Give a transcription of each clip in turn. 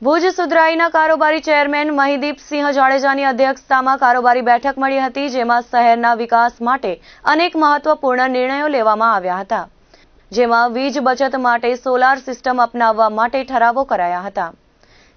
ભુજ સુધરાઈના કારોબારી ચેરમેન મહિદીપસિંહ જાડેજાની અધ્યક્ષતામાં કારોબારી બેઠક મળી હતી, જેમાં શહેરના વિકાસ માટે અનેક મહત્વપૂર્ણ નિર્ણયો લેવામાં આવ્યા હતા, જેમાં વીજ બચત માટે સોલાર સિસ્ટમ અપનાવવા માટે ઠરાવો કરાયા હતા.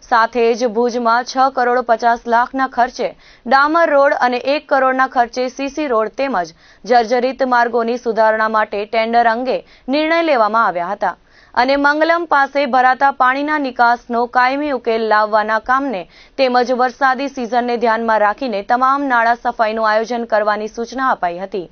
સાથે જ ભુજમાં 6,50,00,000ના ખર્ચે ડામર રોડ અને 1 કરોડના ખર્ચે સીસી રોડ તેમજ જર્જરિત માર્ગોની સુધારણા માટે ટેન્ડર અંગે નિર્ણય લેવામાં આવ્યા હતા અને મંગલમ પાસે ભરાતા પાણીના નિકાસનો કાયમી ઉકેલ લાવવાના કામને તેમજ વરસાદી સિઝનને ધ્યાનમાં રાખીને તમામ નાળા સફાઈનું આયોજન કરવાની સૂચના અપાઈ હતી.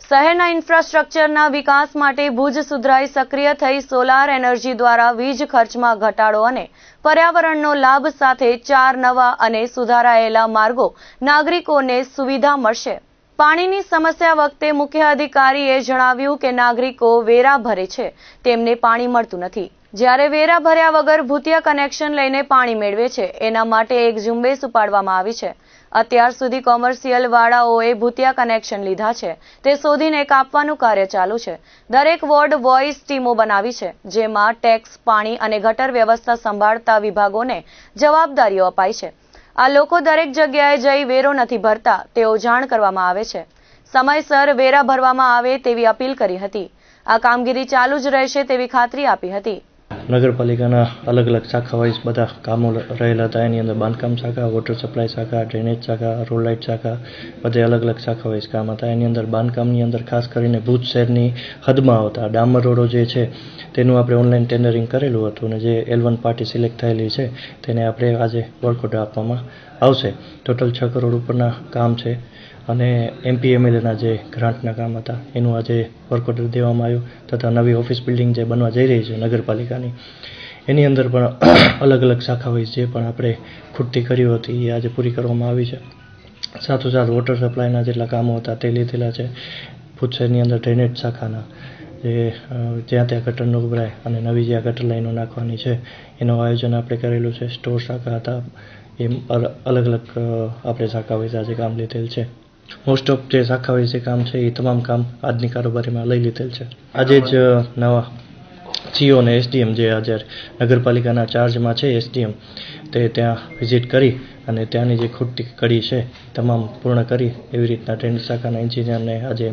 શહેરના ઇન્ફ્રાસ્ટ્રક્ચરના વિકાસ માટે ભુજ સુધરાઈ સક્રિય થઈ સોલાર એનર્જી દ્વારા વીજ ખર્ચમાં ઘટાડો અને પર્યાવરણનો લાભ સાથે 4 નવા અને સુધારાયેલા માર્ગો નાગરિકોને સુવિધા મળશે. પાણીની સમસ્યા વખતે મુખ્ય અધિકારીએ જણાવ્યું કે નાગરિકો વેરા ભરે છે, તેમને પાણી મળતું નથી, જ્યારે વેરા ભર્યા વગર ભૂતિયા કનેક્શન લઈને પાણી મેળવે છે. એના માટે એક ઝુંબેશ ઉપાડવામાં આવી છે. અત્યાર સુધી કોમર્શિયલ વાળાઓએ ભૂતિયા કનેક્શન લીધા છે, તે શોધીને કાપવાનું કાર્ય ચાલુ છે. દરેક વોર્ડ વોઇસ ટીમો બનાવી છે, જેમાં ટેક્સ, પાણી અને ગટર વ્યવસ્થા સંભાળતા વિભાગોને જવાબદારીઓ અપાઈ છે. આ લોકો દરેક જગ્યાએ જઈ વેરો નથી ભરતા, તેઓ જાણ કરવામાં આવે છે. સમયસર વેરા ભરવામાં આવે તેવી અપીલ કરી હતી. આ કામગીરી ચાલુ જ રહેશે તેવી ખાતરી આપી હતી. નગરપાલિકાના અલગ અલગ શાખા વાઇઝ બધા કામો રહેલા હતા. એની અંદર બાંધકામ શાખા, વોટર સપ્લાય શાખા, ડ્રેનેજ શાખા, રોડ લાઇટ શાખા, બધે અલગ અલગ શાખા વાઇઝ કામ હતા. એની અંદર બાંધકામની અંદર ખાસ કરીને ભુજ શહેરની હદમાં આવતા ડામર રોડો જે છે તેનું આપણે ઓનલાઈન ટેન્ડરિંગ કરેલું હતું અને જે L1 પાર્ટી સિલેક્ટ થયેલી છે તેને આપણે આજે વર્ક ઓર્ડર આપવામાં આવશે. ટોટલ 6 કરોડ ઉપરના કામ છે અને MPMLના જે ગ્રાન્ટના કામ હતા એનું આજે વર્ક ઓર્ડર દેવામાં આવ્યું તથા નવી ઓફિસ બિલ્ડિંગ જે બનવા જઈ રહી છે નગરપાલિકાની, એની અંદર પણ અલગ અલગ શાખા વાઇઝ જે પણ આપણે ખૂટતી કરી હતી એ આજે પૂરી કરવામાં આવી છે. સાથોસાથ વોટર સપ્લાયના જેટલા કામો હતા તે લીધેલા છે. ભુજ શહેરની અંદર ડ્રેનેજ શાખાના જે જ્યાં ત્યાં ગટર ન ઉભરાય અને નવી જ્યાં ગટર લાઈનો નાખવાની છે એનું આયોજન આપણે કરેલું છે. સ્ટોર શાખા હતા, એમ અલગ અલગ આપણે શાખા વાઇઝ આજે કામ લીધેલ છે. મોસ્ટ ઓફ જે શાખા વાઇઝ કામ છે એ તમામ કામ આજની કારોબારીમાં લઈ લીધેલ છે. આજે જ નવા CO અને SDM જે આજે નગરપાલિકાના ચાર્જમાં છે SDM તે ત્યાં વિઝિટ કરી અને ત્યાંની જે ખૂટતી કડી છે તમામ પૂર્ણ કરી એવી રીતના ટ્રેન્ડ શાખાના એન્જિનિયરને આજે